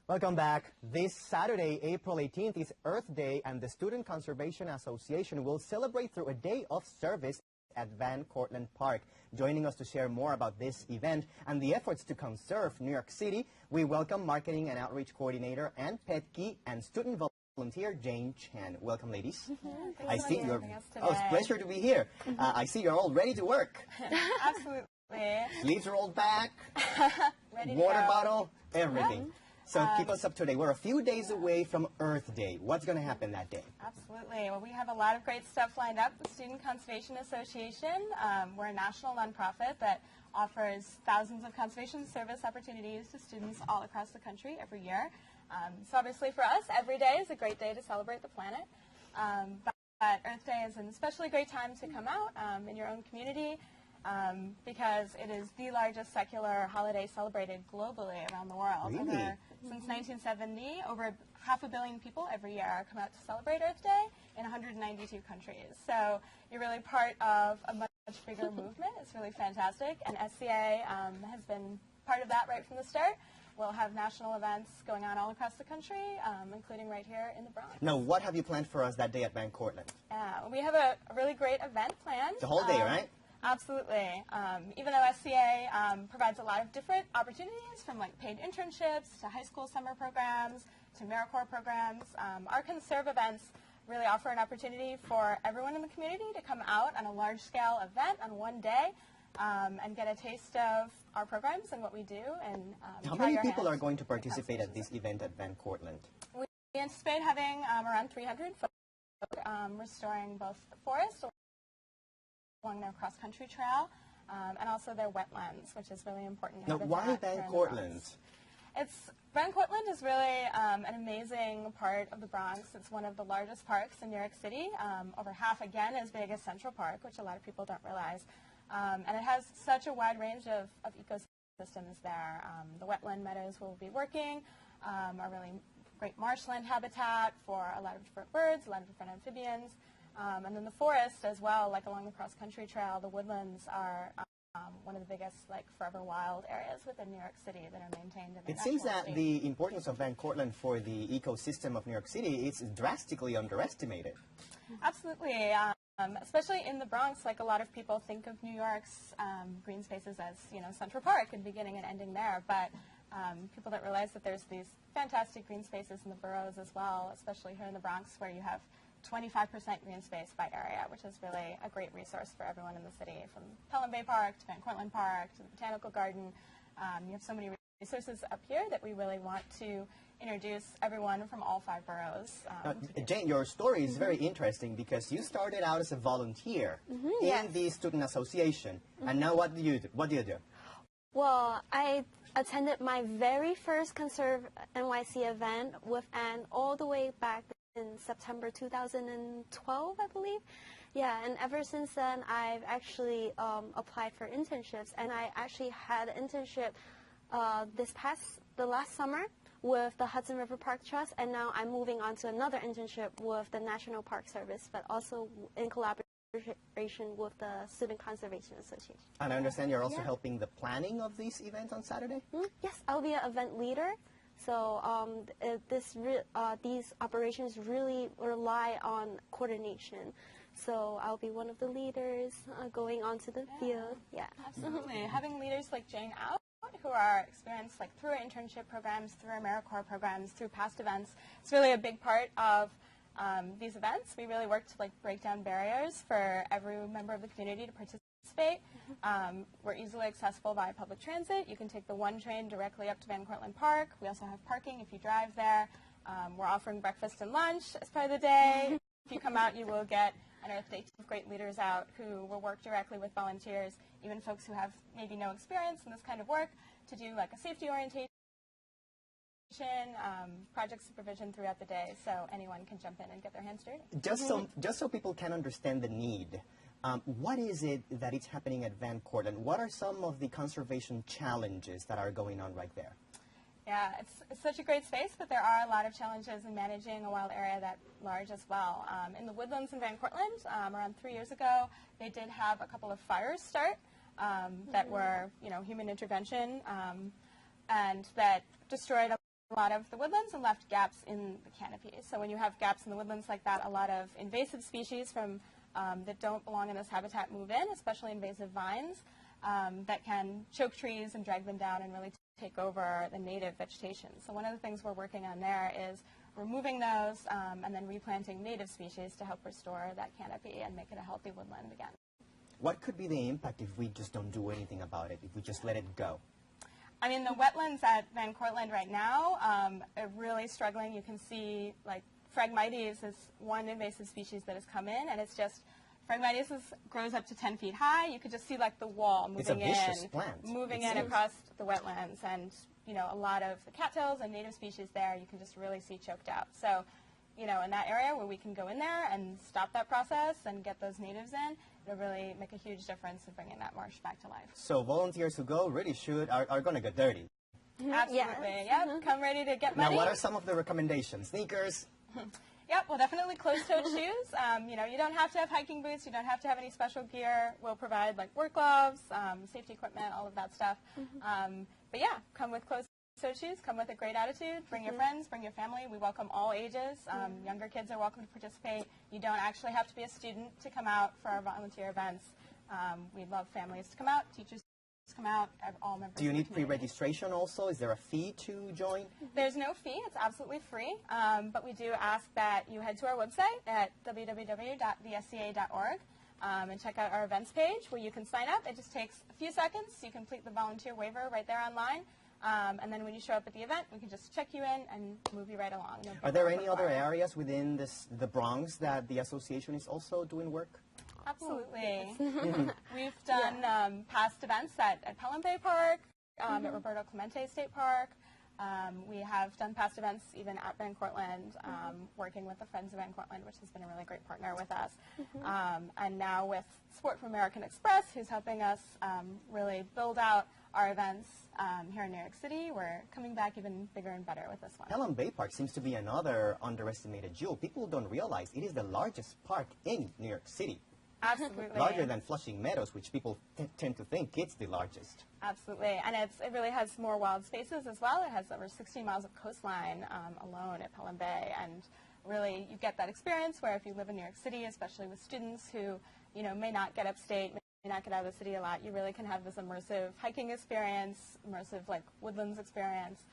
Welcome back. This Saturday, April 18th, is Earth Day, and the Student Conservation Association will celebrate through a day of service at Cortlandt Park. Joining us to share more about this event and the efforts to conserve New York City, we welcome Marketing and Outreach Coordinator Ann Pedtke and student volunteer Jane Chan. Welcome, ladies. I see you're. Oh, it's a pleasure to be here. I see you're all ready to work. Absolutely. Sleeves rolled back, Ready water to go. bottle, everything. So keep us up to date. We're a few days away from Earth Day. What's going to happen that day? Absolutely. Well, we have a lot of great stuff lined up. The Student Conservation Association, we're a national nonprofit that offers thousands of conservation service opportunities to students all across the country every year. So obviously for us, every day is a great day to celebrate the planet. But Earth Day is an especially great time to come out in your own community. Because it is the largest secular holiday celebrated globally around the world. Really? Since 1970, over 500 million people every year come out to celebrate Earth Day in 192 countries. So you're really part of a much bigger movement. It's really fantastic. And SCA has been part of that right from the start. We'll have national events going on all across the country, including right here in the Bronx. Now, what have you planned for us that day at Cortlandt? We have a really great event planned. The whole day, right? Absolutely. Even though SCA provides a lot of different opportunities, from like paid internships to high school summer programs to AmeriCorps programs, our Conserve events really offer an opportunity for everyone in the community to come out on a large-scale event on one day and get a taste of our programs and what we do. And how many people are going to participate at this event at Cortlandt? We anticipate having around 300 folk restoring both the forest along their cross-country trail, and also their wetlands, which is really important. Now, why Cortlandt? Cortlandt is really an amazing part of the Bronx. It's one of the largest parks in New York City, over half, again, as big as Central Park, which a lot of people don't realize. And it has such a wide range of ecosystems there. The wetland meadows we'll be working are really great marshland habitat for a lot of different birds, a lot of different amphibians. And then the forest as well, like along the cross-country trail, the woodlands are one of the biggest, like, forever wild areas within New York City that are maintained in the It seems that state. the importance of Cortlandt for the ecosystem of New York City is drastically underestimated. Absolutely. Especially in the Bronx, like, a lot of people think of New York's green spaces as, you know, Central Park and beginning and ending there. But people don't realize that there's these fantastic green spaces in the boroughs as well, especially here in the Bronx, where you have 25% green space by area, which is really a great resource for everyone in the city, from Pelham Bay Park to Cortlandt Park to the Botanical Garden. You have so many resources up here that we really want to introduce everyone from all 5 boroughs. Jane, your story is very interesting because you started out as a volunteer in the student association, and now what do you do? Well, I attended my very first Conserve NYC event with Ann all the way back in September 2012, I believe. Yeah, and ever since then, I've actually applied for internships, and I actually had an internship the last summer with the Hudson River Park Trust, and now I'm moving on to another internship with the National Park Service, but also in collaboration with the Student Conservation Association. And I understand you're also helping the planning of these events on Saturday? Yes, I'll be an event leader. So these operations really rely on coordination. So I'll be one of the leaders going onto the field. Yeah, Absolutely. Having leaders like Jane out, who are experienced like through our internship programs, through our AmeriCorps programs, through past events, it's really a big part of these events. We really work to like break down barriers for every member of the community to participate. We're easily accessible via public transit. You can take the 1 train directly up to Cortlandt Park. We also have parking if you drive there. We're offering breakfast and lunch as part of the day. If you come out, you will get an Earth Day team of great leaders out who will work directly with volunteers, even folks who have maybe no experience in this kind of work, to do like a safety orientation, project supervision throughout the day, so anyone can jump in and get their hands dirty. Just so people can understand the need, what is it that is happening at Cortlandt? What are some of the conservation challenges that are going on right there? Yeah, it's such a great space, but there are a lot of challenges in managing a wild area that large as well. In the woodlands in Cortlandt, around 3 years ago, they did have a couple of fires start that were, human intervention, and that destroyed a lot of the woodlands and left gaps in the canopy. So when you have gaps in the woodlands like that, a lot of invasive species from that don't belong in this habitat move in, especially invasive vines that can choke trees and drag them down and really take over the native vegetation. So one of the things we're working on there is removing those and then replanting native species to help restore that canopy and make it a healthy woodland again. What could be the impact if we just don't do anything about it, if we just let it go? I mean, the wetlands at Van Cortlandt right now are really struggling. You can see, like, Phragmites is one invasive species that has come in, and it's just, Phragmites grows up to 10 feet high. You could just see, like, the wall moving in across the wetlands. And, you know, a lot of the cattails and native species there, you can just really see choked out. So, you know, in that area where we can go in there and stop that process and get those natives in, it'll really make a huge difference in bringing that marsh back to life. So volunteers who go really are going to get dirty. Absolutely, yep. Come ready to get muddy. Now, what are some of the recommendations? Sneakers? Yep, well, definitely closed-toed shoes. You know, you don't have to have hiking boots. You don't have to have any special gear. We'll provide, like, work gloves, safety equipment, all of that stuff. But, yeah, come with closed-toed shoes. Come with a great attitude. Bring your friends. Bring your family. We welcome all ages. Younger kids are welcome to participate. You don't actually have to be a student to come out for our volunteer events. We'd love families to come out, teachers to come out, all members. Do you need pre-registration also? Is there a fee to join? There's no fee. It's absolutely free. But we do ask that you head to our website at www.thesca.org and check out our events page where you can sign up. It just takes a few seconds. You complete the volunteer waiver right there online. And then when you show up at the event, we can just check you in and move you right along. No Are there any other areas within the Bronx that the association is also doing work? Absolutely. We've done past events at Pelham Bay Park, at Roberto Clemente State Park. We have done past events even at Van Cortlandt, working with the Friends of Van Cortlandt, which has been a really great partner with us. And now with Sport for American Express, who's helping us really build out our events here in New York City. We're coming back even bigger and better with this one. Pelham Bay Park seems to be another underestimated jewel. People don't realize it is the largest park in New York City. Absolutely. Larger than Flushing Meadows, which people tend to think it's the largest. Absolutely. And it really has more wild spaces as well. It has over 16 miles of coastline alone at Pelham Bay. And really, you get that experience where if you live in New York City, especially with students who, you know, may not get upstate, may not get out of the city a lot, you really can have this immersive hiking experience, immersive, like, woodlands experience,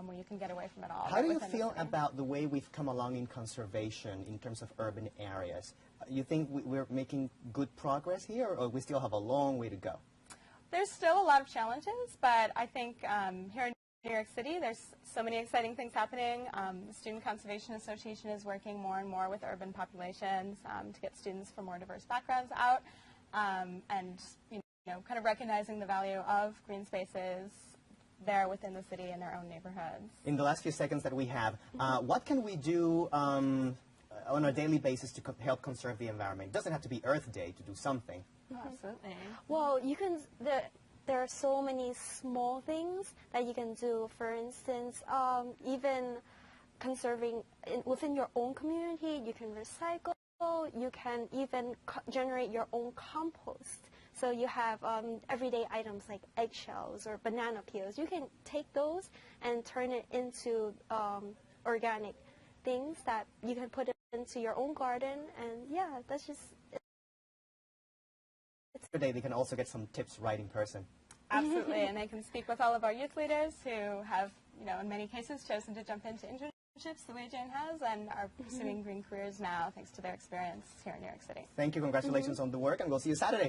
where you can get away from it all. How do you feel about the way we've come along in conservation in terms of urban areas? You think we're making good progress here, or we still have a long way to go? There's still a lot of challenges, but I think here in New York City, there's so many exciting things happening. The Student Conservation Association is working more and more with urban populations to get students from more diverse backgrounds out, and you know, kind of recognizing the value of green spaces there within the city in their own neighborhoods. In the last few seconds that we have, what can we do on a daily basis to help conserve the environment? It doesn't have to be Earth Day to do something. Absolutely. Well, you can. There are so many small things that you can do. For instance, even conserving within your own community, you can recycle. You can even generate your own compost. So you have everyday items like eggshells or banana peels. You can take those and turn it into organic things that you can put into your own garden. And yeah, that's just it. Today they can also get some tips right in person. Absolutely, and they can speak with all of our youth leaders who have, you know, in many cases chosen to jump into internships the way Jane has and are pursuing green careers now thanks to their experience here in New York City. Thank you. Congratulations on the work, and we'll see you Saturday.